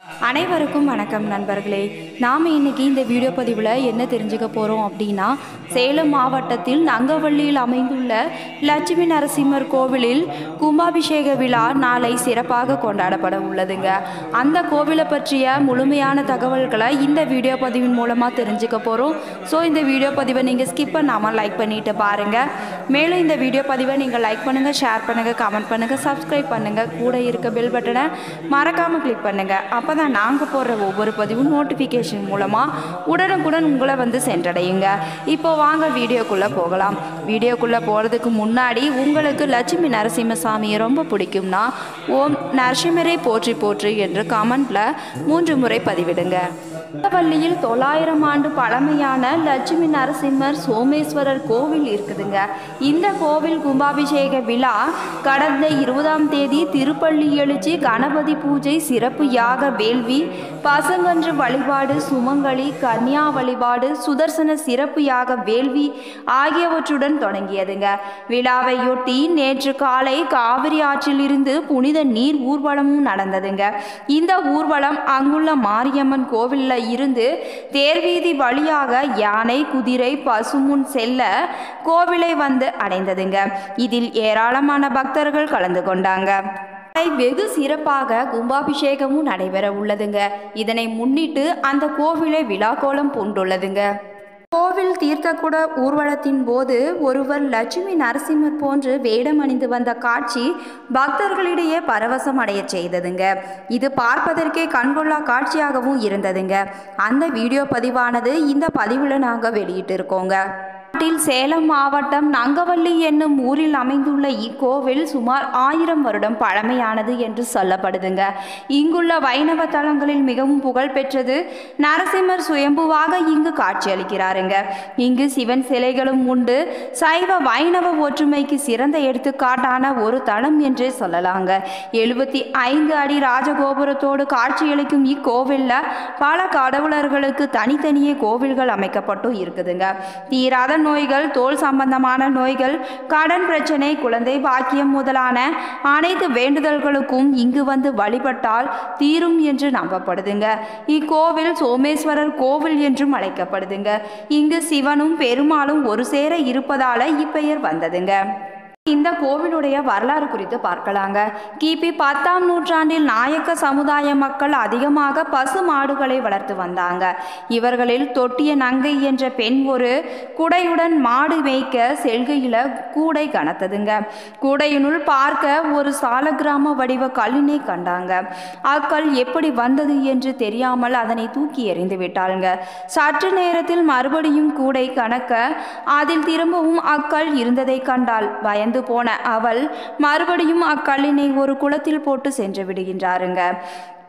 அனைவருக்கும் வணக்கம் நண்பர்களே. நாம் இன்னைக்கு இந்த வீடியோ பதிவில் என்ன தெரிஞ்சுக்க போகிறோம் அப்படின்னா, சேலம் மாவட்டத்தில் நங்கவள்ளியில் அமைந்துள்ள லட்சுமி நரசிம்மர் கோவிலில் கும்பாபிஷேக விழா நாளை சிறப்பாக கொண்டாடப்பட உள்ளதுங்க. அந்த கோவிலை பற்றிய முழுமையான தகவல்களை இந்த வீடியோ பதிவின் மூலமாக தெரிஞ்சுக்க போகிறோம். ஸோ இந்த வீடியோ பதிவை நீங்கள் ஸ்கிப் பண்ணாமல் லைக் பண்ணிட்டு பாருங்கள். மேலும் இந்த வீடியோ பதிவை நீங்கள் லைக் பண்ணுங்கள், ஷேர் பண்ணுங்கள், கமெண்ட் பண்ணுங்கள், சப்ஸ்கிரைப் பண்ணுங்கள். கூட இருக்க பெல் பட்டனை மறக்காமல் கிளிக் பண்ணுங்கள். அப்போ தான் நாங்கள் போடுற ஒவ்வொரு பதிவும் நோட்டிஃபிகேஷன் மூலமாக உடனுக்குடன் உங்களை வந்து சென்றடையுங்க. இப்போ வாங்க வீடியோக்குள்ளே போகலாம். வீடியோக்குள்ளே போகிறதுக்கு முன்னாடி உங்களுக்கு லட்சுமி நரசிம்மசாமியை ரொம்ப பிடிக்கும்னா ஓம் நரசிம்மரை போற்றி போற்றி என்று கமெண்டில் 3 முறை பதிவிடுங்க. நங்கவள்ளியில் 900 ஆண்டு பழமையான லட்சுமி நரசிம்மர் சோமேஸ்வரர் கோவில் இருக்குதுங்க. இந்த கோவில் கும்பாபிஷேக விழா கடந்த 20ஆம் தேதி திருப்பள்ளி எழுச்சி, கணபதி பூஜை, சிறப்பு யாக வேள்வி, பசங்கன்று வழிபாடு, சுமங்கலி, கன்னியா வழிபாடு, சுதர்சன சிறப்பு யாக வேள்வி ஆகியவற்றுடன் தொடங்கியதுங்க. விழாவையொட்டி நேற்று காலை காவிரி ஆற்றில் இருந்து புனித நீர் ஊர்வலமும் நடந்ததுங்க. இந்த ஊர்வலம் அங்குள்ள மாரியம்மன் கோவிலில் இருந்து தேர்வீதி வழியாக யானை, குதிரை, பசுமுன் செல்ல கோவிலை வந்து அடைந்ததுங்க. இதில் ஏராளமான பக்தர்கள் கலந்து கொண்டாங்க. வெகு சிறப்பாக கும்பாபிஷேகமும் நடைபெற உள்ளதுங்க. இதனை முன்னிட்டு அந்த கோவிலை விழாக்கோலம் பூண்டுள்ளதுங்க. கோவில் தீர்த்தக்குட ஊர்வலத்தின் போது ஒருவர் லட்சுமி நரசிம்மர் போன்று வேடம் அணிந்து வந்த காட்சி பக்தர்களிடையே பரவசம் அடைய செய்ததுங்க. இது பார்ப்பதற்கே கண்கொள்ளா காட்சியாகவும் இருந்ததுங்க. அந்த வீடியோ பதிவானது இந்த பதிவில் நாங்கள் வெளியிட்டிருக்கோங்க. சேலம் மாவட்டம் நங்கவள்ளி என்னும் ஊரில் அமைந்துள்ள இக்கோவில் சுமார் 1000 வருடம் பழமையானது என்று சொல்லப்படுதுங்க. இங்குள்ள வைணவ தலங்களில் மிகவும் புகழ் பெற்றது நரசிம்மர் சுயம்புவாக இங்கு காட்சியளிக்கிறாருங்க. இங்கு சிவன் சிலைகளும் உண்டு. சைவ வைணவ ஒற்றுமைக்கு சிறந்த எடுத்துக்காட்டான ஒரு தலம் என்றே சொல்லலாங்க. 75 அடி ராஜகோபுரத்தோடு காட்சியளிக்கும் இக்கோவிலில் பல கடவுளர்களுக்கு தனித்தனியே கோவில்கள் அமைக்கப்பட்டும் இருக்குதுங்க. தீராத நோய்கள், தோல் சம்பந்தமான நோய்கள், கடன் பிரச்சனை, குழந்தை பாக்கியம் முதலான அனைத்து வேண்டுதல்களுக்கும் இங்கு வந்து வழிபட்டால் தீரும் என்று நம்பப்படுதுங்க. இக்கோவில் சோமேஸ்வரர் கோவில் என்றும் அழைக்கப்படுதுங்க. இங்கு சிவனும் பெருமாளும் ஒரு சேர இருப்பதால இப்பெயர் வந்ததுங்க. இந்த கோவிலுடைய வரலாறு குறித்து பார்க்கலாங்க. கிபி 10ஆம் நூற்றாண்டில் நாயக்க சமுதாய மக்கள் அதிகமாக பசு மாடுகளை வளர்த்து வந்தாங்க. இவர்களில் தொட்டிய நங்கை என்ற பெண் ஒரு குடையுடன் மாடு மேய்க்க செல்கையில் கூடை கனத்ததுங்க. கூடையினுள் பார்க்க ஒரு சாலக்கிராம வடிவ கல்லினை கண்டாங்க. அக்கல் எப்படி வந்தது என்று தெரியாமல் அதனை தூக்கி எறிந்து விட்டாளுங்க. சற்று நேரத்தில் மறுபடியும் கூடை கணக்க அதில் திரும்பவும் அக்கல் இருந்ததை கண்டால் பயந்து போன அவள் மறுபடியும் அக்கல்லினை ஒரு குளத்தில் போட்டு சென்று விடுகின்றாருங்க.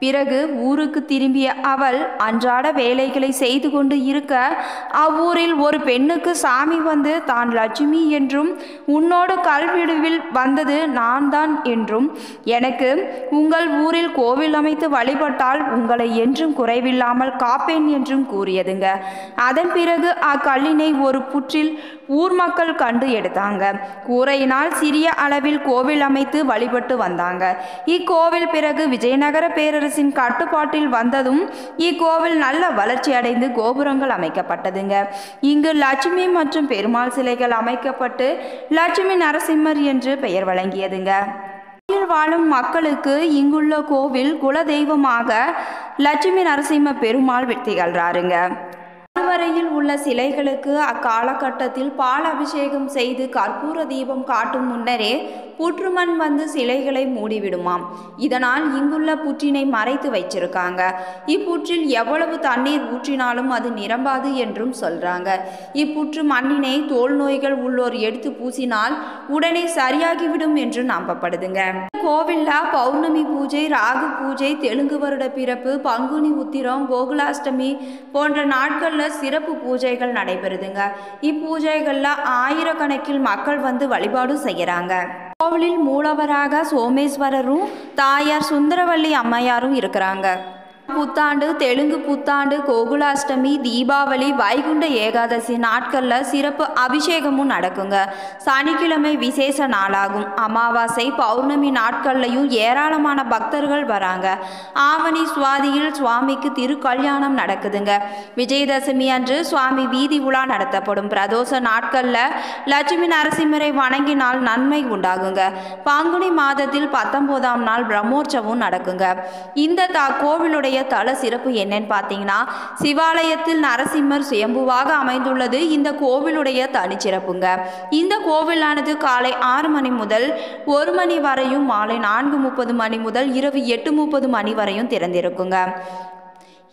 பிறகு ஊருக்கு திரும்பிய அவள் அன்றாட வேலைகளை செய்து கொண்டு இருக்க அவ்வூரில் ஒரு பெண்ணுக்கு சாமி வந்து தான் லட்சுமி என்றும் உன்னோடு கல்விடுவில் வந்தது நான் தான் என்றும் எனக்கு உங்கள் ஊரில் கோவில் அமைத்து வழிபட்டால் உங்களை என்றும் குறைவில்லாமல் காப்பேன் என்றும் கூறியதுங்க. அதன் பிறகு அக்கல்லினை ஒரு புற்றில் ஊர் மக்கள் கண்டு எடுத்தாங்க. கூரையினால் சிறிய அளவில் கோவில் அமைத்து வழிபட்டு வந்தாங்க. இக்கோவில் பிறகு விஜயநகர பேரரசின் கட்டுப்பாட்டில் வந்ததும் இக்கோவில் நல்ல வளர்ச்சி அடைந்து கோபுரங்கள் அமைக்கப்பட்டதுங்க. இங்கு லட்சுமி மற்றும் பெருமாள் சிலைகள் அமைக்கப்பட்டு லட்சுமி நரசிம்மர் என்று பெயர் வழங்கியதுங்க. வாழும் மக்களுக்கு இங்குள்ள கோவில் குலதெய்வமாக லட்சுமி நரசிம்ம பெருமாள் திகழ்றாருங்க. கருவறையில் உள்ள சிலைகளுக்கு அக்காலகட்டத்தில் பால் அபிஷேகம் செய்து கற்பூர தீபம் காட்டும் முன்னரே புற்றுமண் வந்து சிலைகளை மூடிவிடுமாம். இதனால் இங்குள்ள புற்றினை மறைத்து வைச்சிருக்காங்க. இப்புற்றில் எவ்வளவு தண்ணீர் ஊற்றினாலும் அது நிரம்பாது என்றும் சொல்றாங்க. இப்புற்று மண்ணினை தோல் நோய்கள் உள்ளோர் எடுத்து பூசினால் உடனே சரியாகிவிடும் என்று நம்பப்படுதுங்க. கோவில்ல பௌர்ணமி பூஜை, ராகு பூஜை, தெலுங்கு வருட பிறப்பு, பங்குனி உத்திரம், கோகுலாஷ்டமி போன்ற நாட்கள்ல சிறப்பு பூஜைகள் நடைபெறுதுங்க. இப்பூஜைகள்ல ஆயிரக்கணக்கில் மக்கள் வந்து வழிபாடு செய்யறாங்க. கோவிலில் மூலவராக சோமேஸ்வரரும் தாயார் சுந்தரவள்ளி அம்மையாரும் இருக்கிறாங்க. புத்தாண்டு, தெலுங்கு புத்தாண்டு, கோகுலாஷ்டமி, தீபாவளி, வைகுண்ட ஏகாதசி நாட்களில் சிறப்பு அபிஷேகமும் நடக்குங்க. சனிக்கிழமை விசேஷ நாளாகும். அமாவாசை, பௌர்ணமி நாட்கள்லையும் ஏராளமான பக்தர்கள் வராங்க. ஆவணி சுவாதியில் சுவாமிக்கு திருக்கல்யாணம் நடக்குதுங்க. விஜயதசமி அன்று சுவாமி வீதி உலா நடத்தப்படும். பிரதோஷ நாட்களில் லட்சுமி நரசிம்மரை வணங்கினால் நன்மை உண்டாகுங்க. பங்குனி மாதத்தில் 19ஆம் நாள் பிரம்மோற்சவம் நடக்குங்க. இந்த கோவிலுடைய தல சிறப்பு என்னன்னு பார்த்தீங்கன்னா, சிவாலயத்தில் நரசிம்மர் சுயம்புவாக அமைந்துள்ளது இந்த கோவிலுடைய தனிச்சிறப்புங்க. இந்த கோவிலானது காலை 6 மணி முதல் 1 மணி வரையும், மாலை 4:30 மணி முதல் இரவு 8:30 மணி வரையும் திறந்திருக்குங்க.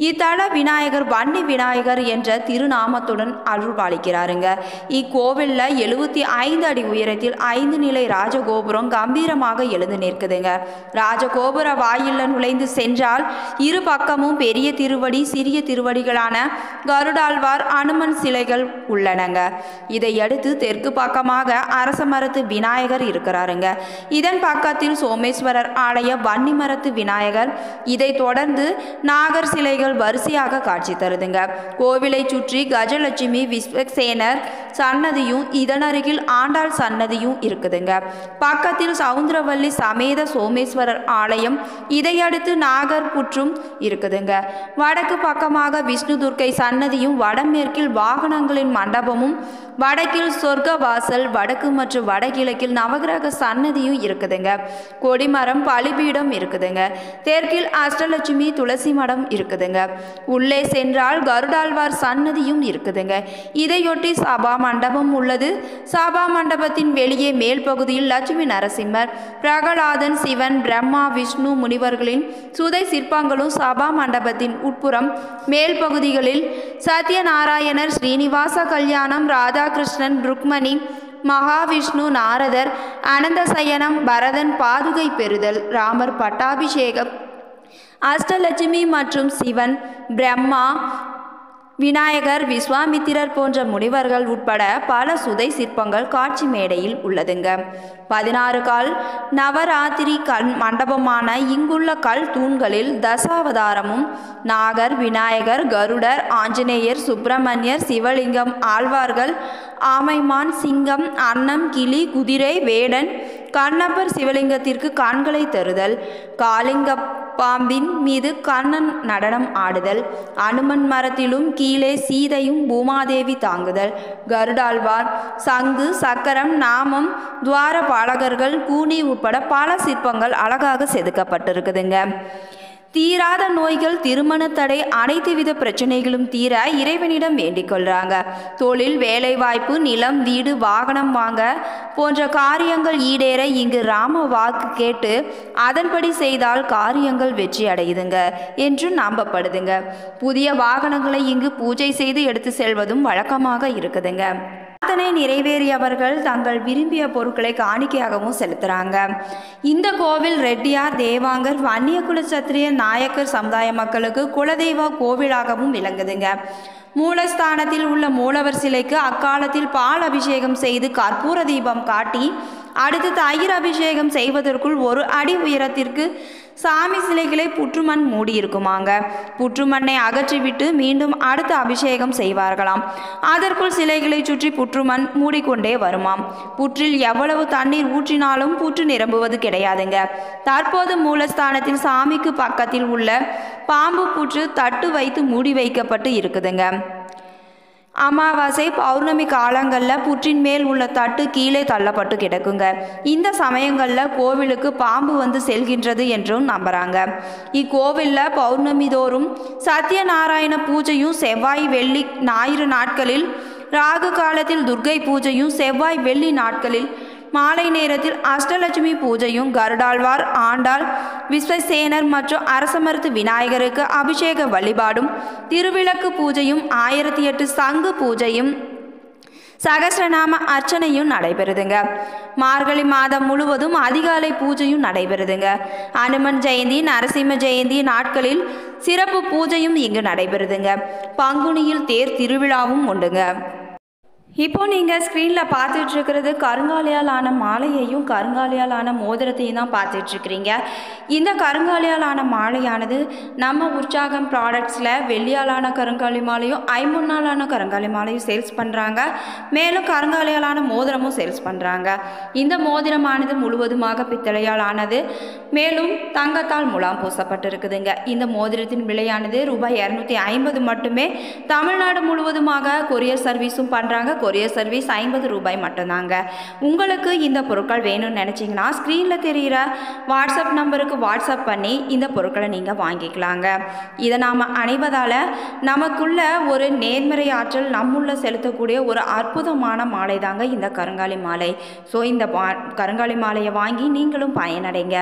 இத்தல விநாயகர் வன்னி விநாயகர் என்ற திருநாமத்துடன் அருள்பாலிக்கிறாருங்க. இக்கோவிலில் 75 அடி உயரத்தில் 5 நிலை ராஜகோபுரம் கம்பீரமாக எழுந்து நிற்குதுங்க. ராஜகோபுர வாயிலில் நுழைந்து சென்றால் இரு பக்கமும் பெரிய திருவடி, சிறிய திருவடிகளான கருடாழ்வார், அனுமன் சிலைகள் உள்ளனங்க. இதையடுத்து தெற்கு பக்கமாக அரச மரத்து விநாயகர் இருக்கிறாருங்க. இதன் பக்கத்தில் சோமேஸ்வரர் ஆலய வன்னி மரத்து விநாயகர், இதை தொடர்ந்து நாகர் சிலைகள் வரிசையாக காட்சி தருதுங்க. கோவிலை சுற்றி கஜலட்சுமி, விஸ்வக்சேனர் சன்னதியும், இதனருகில் ஆண்டாள் சன்னதியும் இருக்குதுங்க. பக்கத்தில் சவுந்தரவல்லி சமேத சோமேஸ்வரர் ஆலயம், இதையடுத்து நாகர் புற்றும் இருக்குதுங்க. வடக்கு பக்கமாக விஷ்ணு துர்க்கை சன்னதியும், வடமேற்கில் வாகனங்களின் மண்டபமும், வடக்கில் சொர்க்க வாசல், வடக்கு மற்றும் வடகிழக்கில் நவகிரக சன்னதியும் இருக்குதுங்க. கொடிமரம், பலிபீடம் இருக்குதுங்க. தெற்கில் அஷ்டலட்சுமி துளசி மடம் இருக்குதுங்க. உள்ளே சென்றால் கருடாழ்வார் சன்னதியும் இருக்குதுங்க. இதையொட்டி சபா மண்டபம் உள்ளது. சபா மண்டபத்தின் வெளியே மேல் பகுதியில் லட்சுமி நரசிம்மர், பிரகலாதன், சிவன், பிரம்மா, விஷ்ணு முனிவர்களின் சுதை சிற்பங்களும், சபா மண்டபத்தின் உட்புறம் மேல் பகுதிகளில் சத்யநாராயணர், ஸ்ரீனிவாச கல்யாணம், ராதாகிருஷ்ணன், ருக்மணி, மகாவிஷ்ணு, நாரதர், அனந்தசயனம், பரதன் பாதுகை பெறுதல், ராமர் பட்டாபிஷேகம், அஷ்டலட்சுமி மற்றும் சிவன், பிரம்மா, விநாயகர், விஸ்வாமித்திரர் போன்ற முனிவர்கள் உட்பட பல சுதை சிற்பங்கள் காட்சி மேடையில் உள்ளதுங்க. 16 கால் நவராத்திரி கல் மண்டபமான இங்குள்ள கல் தூண்களில் தசாவதாரமும், நாகர், விநாயகர், கருடர், ஆஞ்சநேயர், சுப்பிரமணியர், சிவலிங்கம், ஆழ்வார்கள், ஆமைமான், சிங்கம், அன்னம், கிளி, குதிரை, வேடன், கண்ணப்பர் சிவலிங்கத்திற்கு கண்களை தருதல், காளிங்க பாம்பின் மீது கண்ணன் நடனம் ஆடுதல், அனுமன் மரத்திலும் கீழே சீதையும் பூமாதேவி தாங்குதல், கருடாழ்வார், சங்கு, சக்கரம், நாமம், துவார பாலகர்கள், கூனி உட்பட பல சிற்பங்கள் அழகாக செதுக்கப்பட்டிருக்குதுங்க. தீராத நோய்கள், திருமண தடை, அனைத்து வித பிரச்சனைகளும் தீர இறைவனிடம் வேண்டிக் கொள்றாங்க. தொழில், வேலைவாய்ப்பு, நிலம், வீடு, வாகனம் வாங்க போன்ற காரியங்கள் ஈடேற இங்கு ராம வாக்கு கேட்டு அதன்படி செய்தால் காரியங்கள் வெற்றி அடையுதுங்க என்று நம்பப்படுதுங்க. புதிய வாகனங்களை இங்கு பூஜை செய்து எடுத்து செல்வதும் வழக்கமாக இருக்குதுங்க. பிரார்த்தனை நிறைவேறியவர்கள் தங்கள் விரும்பிய பொருட்களை காணிக்கையாகவும் செலுத்துகிறாங்க. இந்த கோவில் ரெட்டியார், தேவாங்கர், வன்னியகுல சத்திரிய நாயக்கர் சமுதாய மக்களுக்கு குலதெய்வ கோவிலாகவும் விளங்குதுங்க. மூலஸ்தானத்தில் உள்ள மூலவர் சிலைக்கு அக்காலத்தில் பால் அபிஷேகம் செய்து கற்பூர தீபம் காட்டி அடுத்து தயிர் அபிஷேகம் செய்வதற்குள் 1 அடி உயரத்திற்கு சாமி சிலைகளை புற்றுமண் மூடியிருக்குமாங்க. புற்றுமண்ணை அகற்றிவிட்டு மீண்டும் அடுத்த அபிஷேகம் செய்வார்களாம். அதற்குள் சிலைகளை சுற்றி புற்றுமண் மூடிக்கொண்டே வருமாம். புற்றில் எவ்வளவு தண்ணீர் ஊற்றினாலும் புற்று நிரம்புவது கிடையாதுங்க. தற்போது மூலஸ்தானத்தில் சாமிக்கு பக்கத்தில் உள்ள பாம்பு புற்று தட்டு வைத்து மூடி வைக்கப்பட்டு இருக்குதுங்க. அமாவாசை, பௌர்ணமி காலங்களில் புற்றின் மேல் உள்ள தட்டு கீழே தள்ளப்பட்டு கிடக்குங்க. இந்த சமயங்களில் கோவிலுக்கு பாம்பு வந்து செல்கின்றது என்றும் நம்புகிறாங்க. இக்கோவிலில் பௌர்ணமி தோறும் சத்யநாராயண பூஜையும், செவ்வாய், வெள்ளி, ஞாயிறு நாட்களில் ராகு காலத்தில் துர்க்கை பூஜையும், செவ்வாய், வெள்ளி நாட்களில் மாலை நேரத்தில் அஷ்டலட்சுமி பூஜையும், கருடாழ்வார், ஆண்டாள், விஸ்வசேனர் மற்றும் அரசமரத்து விநாயகருக்கு அபிஷேக வழிபாடும், திருவிளக்கு பூஜையும், 1008 சங்கு பூஜையும், சகஸ்ரநாம அர்ச்சனையும் நடைபெறுதுங்க. மார்கழி மாதம் முழுவதும் அதிகாலை பூஜையும் நடைபெறுதுங்க. அனுமன் ஜெயந்தி, நரசிம்ம ஜெயந்தி நாட்களில் சிறப்பு பூஜையும் இங்கு நடைபெறுதுங்க. பங்குனியில் தேர் திருவிழாவும் உண்டுங்க. இப்போ நீங்கள் ஸ்க்ரீனில் பார்த்துட்ருக்கிறது கருங்காலியால் ஆன மாலையையும் கருங்காலியால் ஆன மோதிரத்தையும் தான் பார்த்துட்ருக்குறீங்க. இந்த கருங்காலியால் ஆன மாலையானது நம்ம உற்சாகம் ப்ராடக்ட்ஸில் வெள்ளியாலான கருங்காலி மாலையும் ஐம்பொன்னாலான கருங்காலி மாலையும் சேல்ஸ் பண்ணுறாங்க. மேலும் கருங்காலியாலான மோதிரமும் சேல்ஸ் பண்ணுறாங்க. இந்த மோதிரமானது முழுவதுமாக பித்தளையால் ஆனது, மேலும் தங்கத்தால் முலாம் பூசப்பட்டிருக்குதுங்க. இந்த மோதிரத்தின் விலையானது ரூபாய் 250 மட்டுமே. தமிழ்நாடு முழுவதுமாக கொரியர் சர்வீஸும் பண்ணுறாங்க. கொரியர் சர்வீஸ் 50 ரூபாய் மட்டும்தாங்க. உங்களுக்கு இந்த பொருட்கள் வேணும்னு நினச்சிங்கன்னா ஸ்க்ரீனில் தெரிகிற வாட்ஸ்அப் நம்பருக்கு வாட்ஸ்அப் பண்ணி இந்த பொருட்களை நீங்கள் வாங்கிக்கலாங்க. இதை நாம் அணிவதால் நமக்குள்ள ஒரு நேர்மறை ஆற்றல் நம்முள்ள செலுத்தக்கூடிய ஒரு அற்புதமான மாலை தாங்க இந்த கருங்காலி மாலை. ஸோ இந்த கருங்காலி மாலையை வாங்கி நீங்களும் பயனடைங்க.